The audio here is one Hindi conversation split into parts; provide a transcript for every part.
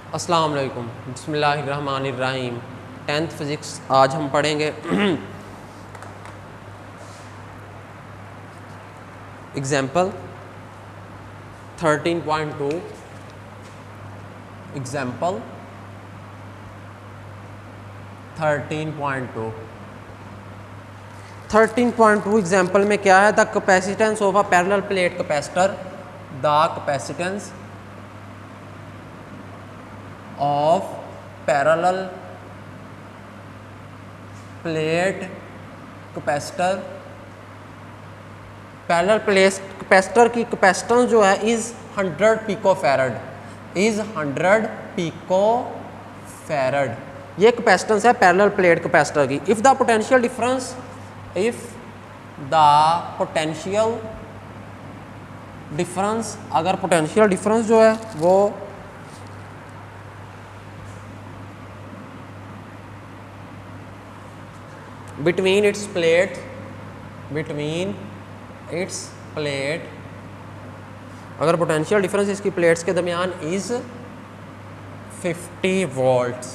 अस्सलाम वालेकुम, बिस्मिल्लाहिर्रहमानिर्रहीम। 10th फिज़िक्स आज हम पढ़ेंगे एग्जाम्पल 13.2। एग्जाम्पल 13.2 एग्जाम्पल में क्या है? The capacitance of a parallel plate capacitor, the capacitance of parallel plate capacitor, parallel plate capacitor की कैपेसिटेंस जो है इज 100 पिकोफैरड, इज 100 पिकोफैरड। ये कैपेसिटेंस है पैरेलल प्लेट कैपेसिटर की। If the potential difference, if the potential difference, अगर पोटेंशियल डिफरेंस जो है वो between its plate, अगर पोटेंशियल डिफरेंस इसकी प्लेट्स के दरमियान is 50 volts,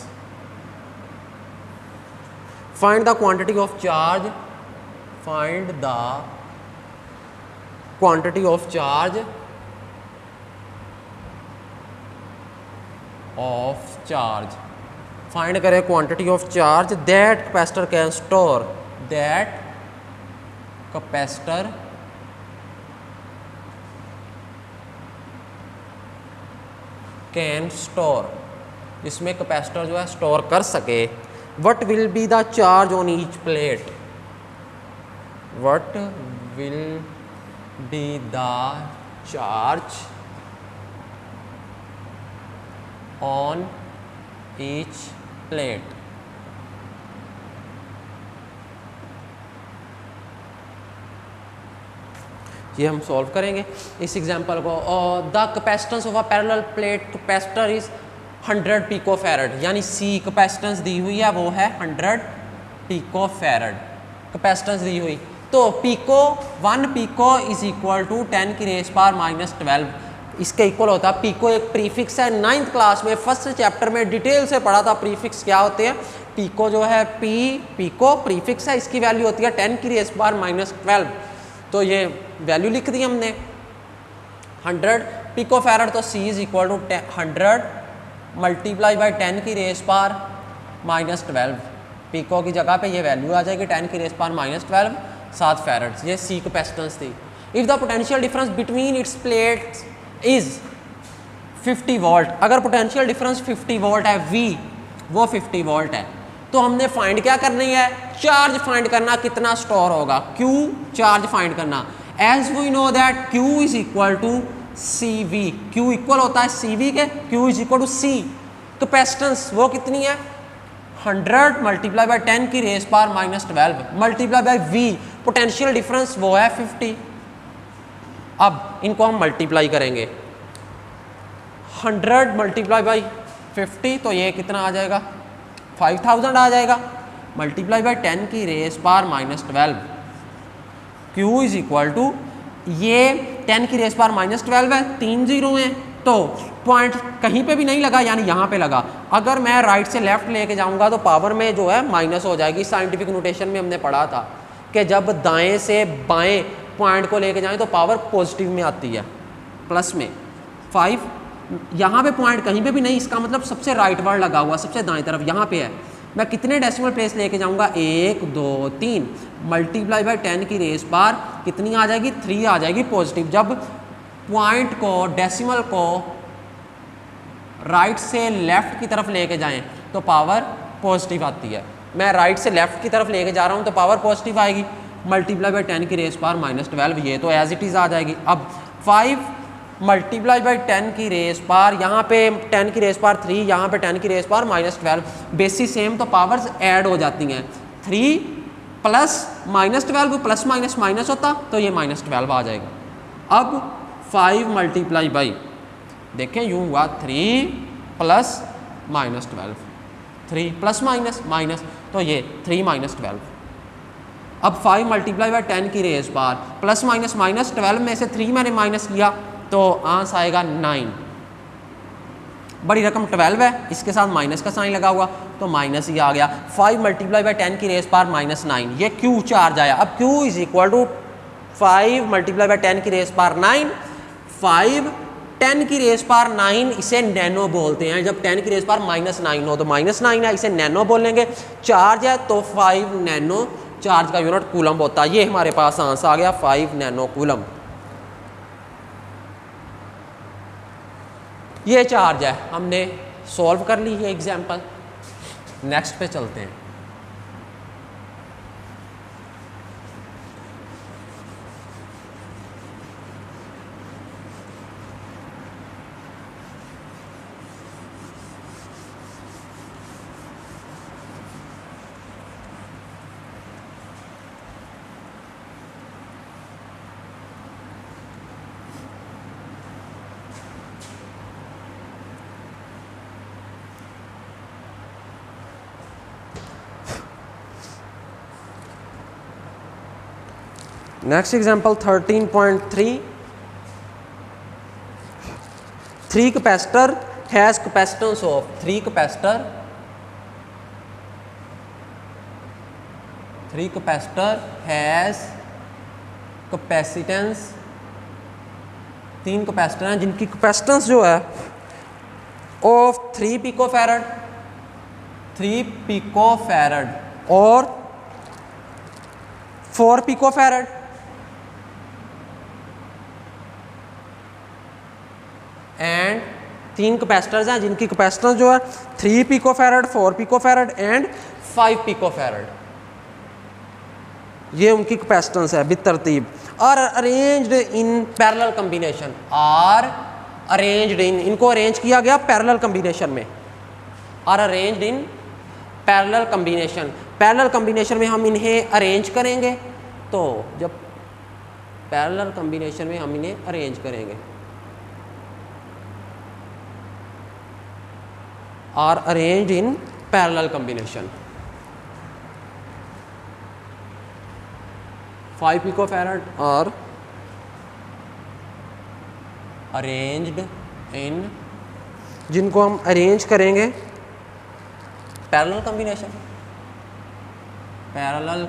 find the quantity of charge, find the quantity of charge find करें quantity of charge that capacitor can store, that capacitor can store, जिसमें कैपेसिटर जो है स्टोर कर सके। What will be the charge on each plate, what will be the charge on each plate. ये हम सॉल्व करेंगे इस एग्जांपल को। The capacitance of a parallel plate capacitor is 100 पिकोफैरड, यानी सी कैपेसिटेंस दी हुई है वो है 100 पिकोफैरड कैपेसिटेंस दी हुई। तो pico 1 pico is equal to 10 की रेज़ पावर -12, इसके इक्वल होता है। पिको एक प्रीफिक्स है, 9th क्लास में फर्स्ट चैप्टर में डिटेल से पढ़ा था प्रीफिक्स क्या होते हैं। पिको जो है पिको प्रीफिक्स है, इसकी वैल्यू होती है 10 की रेज़ पावर -12। तो ये वैल्यू लिख दी हमने 100 पिकोफैरड, तो C is equal to 100 multiply by 10 की रेज़ पावर -12। पिको की जगह पे ये वैल्यू आ जाएगी 10 की रेज़ पावर -12, 7 फैरड। ये C कैपेसिटेंस थी। If the potential difference between its plates is 50 volt, अगर पोटेंशियल डिफरेंस 50 वोल्ट है, V वो 50 वोल्ट है, तो हमने फाइंड क्या करनी है? चार्ज फाइंड करना, कितना स्टोर होगा, Q चार्ज फाइंड करना। As we know that Q is equal to CV, Q equal होता है CV के, Q is equal to C। Capacitance वो कितनी है? 100 मल्टीप्लाई बाई 10 की raise power -12 multiply by V, potential difference वो है 50। अब इनको हम मल्टीप्लाई करेंगे, 100 मल्टीप्लाई बाई 50, तो ये कितना आ जाएगा? 5000 आ जाएगा। मल्टीप्लाई बाई 10 की raise power -12, Q is equal to, ये 10 की रेज़ पावर -12 है, 3 जीरो हैं, तो पॉइंट कहीं पे भी नहीं लगा, यानी यहाँ पे लगा। अगर मैं राइट से लेफ्ट लेके जाऊँगा तो पावर में जो है माइनस हो जाएगी। साइंटिफिक नोटेशन में हमने पढ़ा था कि जब दाएँ से बाएँ पॉइंट को लेके जाएं तो पावर पॉजिटिव में आती है, प्लस में 5। यहाँ पे पॉइंट कहीं पे भी नहीं, इसका मतलब सबसे राइट वर्ड लगा हुआ, सबसे दाएं तरफ यहाँ पे है। मैं कितने डेसिमल प्लेस लेके जाऊँगा? 1 2 3 मल्टीप्लाई बाई 10 की रेज़ पावर कितनी आ जाएगी? 3 आ जाएगी पॉजिटिव। जब पॉइंट को, डेसिमल को राइट से लेफ्ट की तरफ लेके जाएं तो पावर पॉजिटिव आती है। मैं राइट से लेफ्ट की तरफ लेके जा रहा हूँ तो पावर पॉजिटिव आएगी। मल्टीप्लाई बाई 10 की रेज़ पावर -12, ये तो एज इट इज़ आ जाएगी। अब 5 मल्टीप्लाई बाई 10 की रेज़ पावर, यहाँ पे 10 की रेज़ पावर 3, यहाँ पे 10 की रेज़ पावर -12, बेसिस सेम तो पावर्स ऐड हो जाती हैं। 3 प्लस -12 प्लस माइनस माइनस होता तो ये -12 आ जाएगा। अब 5 मल्टीप्लाई बाई, देखें यूँ हुआ 3 प्लस -12, 3 प्लस माइनस माइनस, तो ये 3 -12। अब 5 मल्टीप्लाई बाई 10 की रेज़ पावर प्लस माइनस -12 में से 3 मैंने माइनस किया तो आंसर आएगा 9। बड़ी रकम 12 है, इसके साथ माइनस का साइन लगा हुआ तो माइनस ही आ गया। 5 मल्टीप्लाई बाई 10 की रेस पावर -9, ये Q चार्ज आया। अब Q is equal to 5 multiply by 10 की रेस पावर 9, 5 10 की रेस पावर 9 इसे नैनो बोलते हैं। जब 10 की रेस पावर -9 हो तो -9 है, इसे नैनो बोलेंगे। चार्ज है तो 5 नैनो, चार्ज का यूनिट कूलम होता है। ये हमारे पास आंसर आ गया 5 नैनो कूलम। ये चार्ज है, हमने सॉल्व कर ली ये एग्जाम्पल। नेक्स्ट पे चलते हैं। Next example 13.3, 3 capacitor has capacitance of 3 capacitor has capacitance, 3 capacitor हैं जिनकी कैपेसिटेंस जो है ऑफ 3 पिकोफैरड, 3 पिकोफैरड और 4 पिकोफैरड। एंड 3 कैपेसिटर्स हैं जिनकी कैपेसिटेंस जो है 3 पिकोफैरड, 4 पिकोफैरड एंड 5 पिकोफैरड। ये उनकी कैपेसिटेंस है बितरतीब। Are arranged in parallel combination, are arranged in, इनको अरेंज किया गया पैरेलल कॉम्बिनेशन में। Are arranged in parallel combination, parallel combination में हम इन्हें अरेंज करेंगे। तो जब पैरेलल कॉम्बिनेशन में हम इन्हें अरेंज करेंगे, are arranged in parallel combination, 5 picofarad और अरेंज्ड इन, जिनको हम अरेंज करेंगे पैरेलल कॉम्बिनेशन, पैरेलल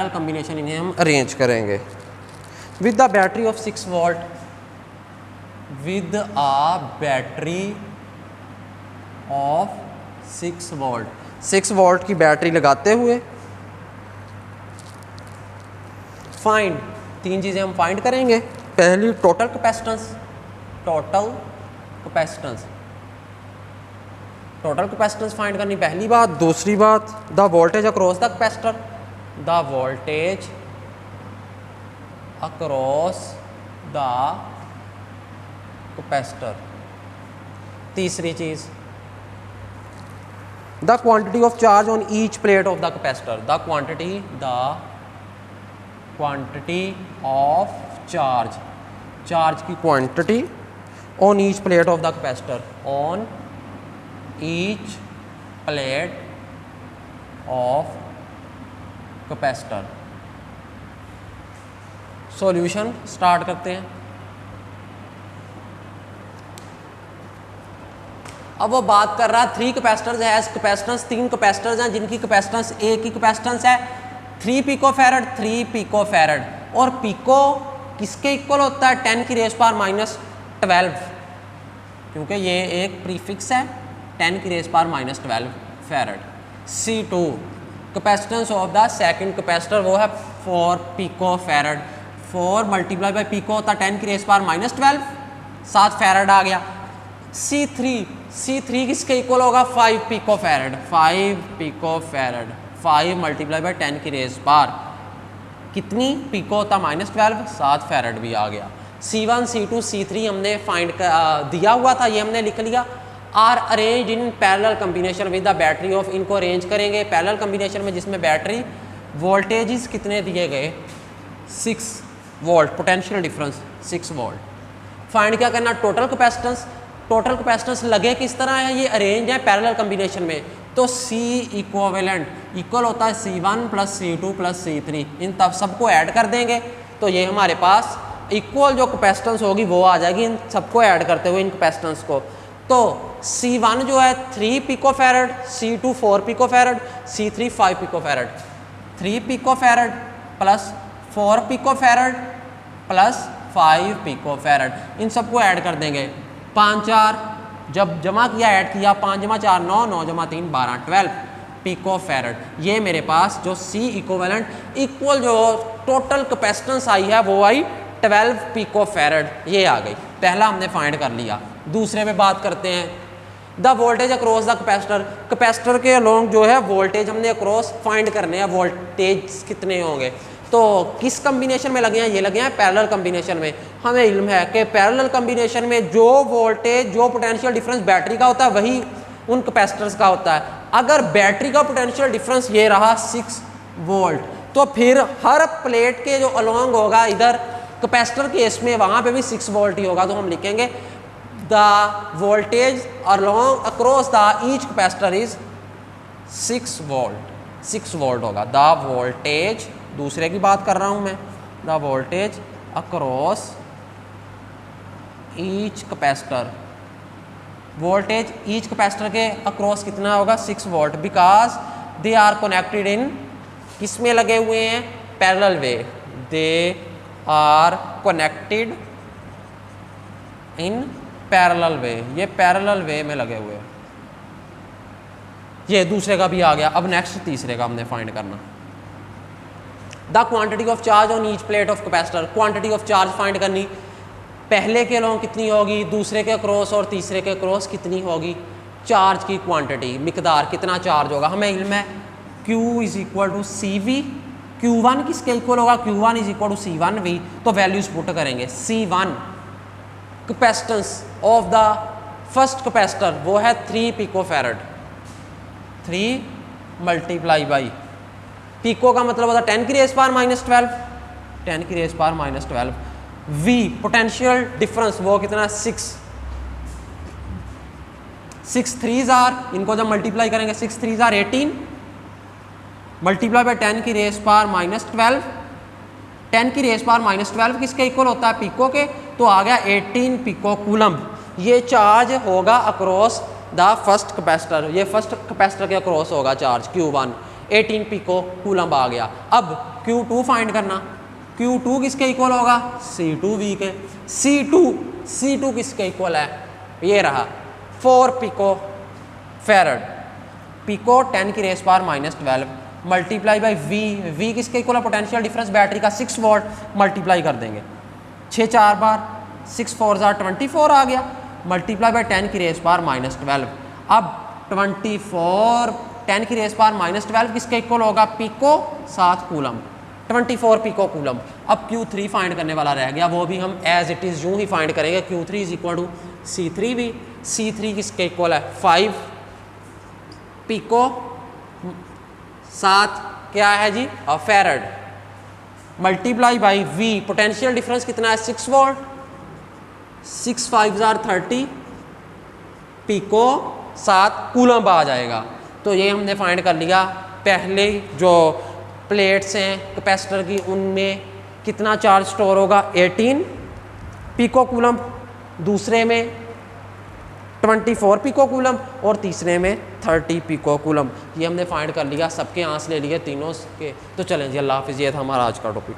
कॉम्बिनेशन इन्हें हम अरेंज करेंगे with the battery of 6 volt, with a battery of 6 volt, 6 volt की बैटरी लगाते हुए। फाइंड, 3 चीज़ें हम फाइंड करेंगे। पहली total capacitance, total capacitance, total capacitance find करनी पहली बात। दूसरी बात the voltage across the capacitor, the voltage across the capacitor. तीसरी चीज the quantity of charge on each plate of the capacitor, the quantity of charge, charge की quantity on each plate of the capacitor, on each plate of capacitor. Solution start करते हैं। अब वो बात कर रहा है 3 कैपेसिटर्स हैज कैपेसिटेंस, 3 कैपेसिटर्स हैं जिनकी कैपेसिटेंस, ए की कैपेसिटेंस है 3 पिकोफैरड, 3 पिकोफैरड। और पिको किसके इक्वल होता है? 10 की रेस पावर -12, क्योंकि ये एक प्रीफिक्स है, 10 की raise power -12 farad. C2 capacitance of the second capacitor वो है 4 पिकोफैरड, 4 मल्टीप्लाई बाई पिको होता है 10 की रेस पावर -12, 7 फैरड आ गया। C3 किसके इक्वल होगा? 5 पिकोफैरड, 5 पिकोफैरड, 5 मल्टीप्लाई बाई 10 की रेस पावर कितनी? पिको होता -12, 7 फैरड भी आ गया। C1 C2 C3 हमने फाइंड दिया हुआ था, ये हमने लिख लिया। Are arrange in parallel combination with the battery of, इनको अरेंज करेंगे पैरेलल कॉम्बिनेशन में जिसमें बैटरी वोल्टेजेस कितने दिए गए? 6 volt, potential difference 6 volt. Find क्या करना? Total capacitance. टोटल कैपेसिटेंस लगे किस तरह है? ये अरेंज है पैरेलल कॉम्बिनेशन में, तो C इक्विवेलेंट इक्वल होता है C1 plus C2 plus C3, इन तब सबको ऐड कर देंगे तो ये हमारे पास इक्वल जो कैपेसिटेंस होगी वो आ जाएगी इन सबको ऐड करते हुए इन कैपेसिटेंस को। तो C1 जो है 3 पिकोफैरड, C2 4 पिकोफैरड, C3 5 पिकोफैरड। 3 पिकोफैरड प्लस 4 पिकोफैरड प्लस 5 पिकोफैरड, इन सबको ऐड कर देंगे। 5 4 जब जमा किया ऐड किया, 5 जमा 4 9, 9 जमा 3 12, 12 पिकोफैरड। ये मेरे पास जो C इक्विवेलेंट इक्वल जो टोटल कैपेसिटेंस आई है वो आई 12 पिकोफैरड, ये आ गई। पहला हमने फाइंड कर लिया। दूसरे पे बात करते हैं, the voltage across the capacitor. Capacitor के अलोंग जो है वोल्टेज हमने अक्रॉस फाइंड करने हैं, वोल्टेज कितने होंगे। तो किस कम्बिनेशन में लगे हैं, ये लगे हैं पैरेलल कम्बिनेशन में। हमें इल्म है कि पैरेलल कम्बिनेशन में जो वोल्टेज जो पोटेंशियल डिफरेंस बैटरी का होता है वही उन कैपेसिटर्स का होता है। अगर बैटरी का पोटेंशियल डिफरेंस ये रहा 6 वोल्ट, तो फिर हर प्लेट के जो अलोंग होगा इधर कैपेसिटर केस में वहाँ पे भी 6 वोल्ट ही होगा। तो हम लिखेंगे the voltage along across the each capacitor is 6 volt. 6 volt होगा द वोल्टेज, दूसरे की बात कर रहा हूँ मैं, the voltage across each capacitor. Voltage each capacitor के अक्रॉस कितना होगा 6 volt, because they are connected in, किस में लगे हुए हैं, parallel way. They are connected in parallel way, ये पैरेलल वे में लगे हुए हैं। ये दूसरे का भी आ गया। अब नेक्स्ट तीसरे का हमने फाइंड करना, the quantity of charge on each plate of capacitor. Quantity of charge find करनी, पहले के अलोंग कितनी होगी, दूसरे के क्रॉस और तीसरे के क्रॉस कितनी होगी। चार्ज की क्वांटिटी, मिकदार, कितना चार्ज होगा। हमें इल्म है Q is equal to CV। Q1 किसके इक्वल होगा, Q1 is equal to C1V। तो वैल्यूज पुट करेंगे। C1 capacitance of the first capacitor वो है 3 पिकोफैरड। 3 मल्टीप्लाई बाई, पिको का मतलब होता है 10 की रेज़ पावर माइनस 12, 10 की raise power minus 12। V potential difference वो कितना, 6 3s आर, इनको जब मल्टीप्लाई करेंगे 6 3s आर 18 मल्टीप्लाई बाय 10 की रेज़ पावर माइनस 12। 10 की रेज़ पावर माइनस 12 किसके इक्वल होता है, पिको के। तो आ गया 18 पिको कूलम्ब। ये चार्ज होगा अक्रॉस द फर्स्ट कैपेसिटर, ये फर्स्ट कैपेसिटर के अक्रॉस होगा चार्ज Q1, 18 पिको कूलम्ब आ गया। अब Q2 फाइंड करना, Q2 किसके इक्वल होगा, C2V के। C2 किसके इक्वल है, ये रहा 4 पिको फैरड। पिको 10 की raise power minus 12 multiply by V किसके इक्वल है, पोटेंशियल डिफरेंस बैटरी का 6 वोल्ट, मल्टीप्लाई कर देंगे 6 4 बार, 6 4 24 आ गया, मल्टीप्लाई बाई 10 की रेज़ पावर माइनस 12। अब 24 10 की रेज़ पावर माइनस 12 किसके इक्वल होगा, पिको 7 कूलम, 24 पिको कूलम। अब Q3 फाइंड करने वाला रह गया, वो भी हम एज इट इज़ यूँ ही फाइंड करेंगे। Q3 is equal to C3V। C3 किसके इक्वल है, 5 पिको 7 क्या है जी, farad, multiply by V potential difference कितना है 6 वोल्ट, 6 5 30 पिको 7 कूलम आ जाएगा। तो ये हमने फाइंड कर लिया। पहले जो प्लेट्स हैं कैपेसिटर की उनमें कितना चार्ज स्टोर होगा 18 पिको कूलम, दूसरे में 24 पिको कूलम और तीसरे में 30 पिको कूलम। ये हमने फाइंड कर लिया, सबके आंसर ले लिए तीनों के। तो चलें जी, अल्लाह हाफिज़, ये था हमारा आज का टॉपिक।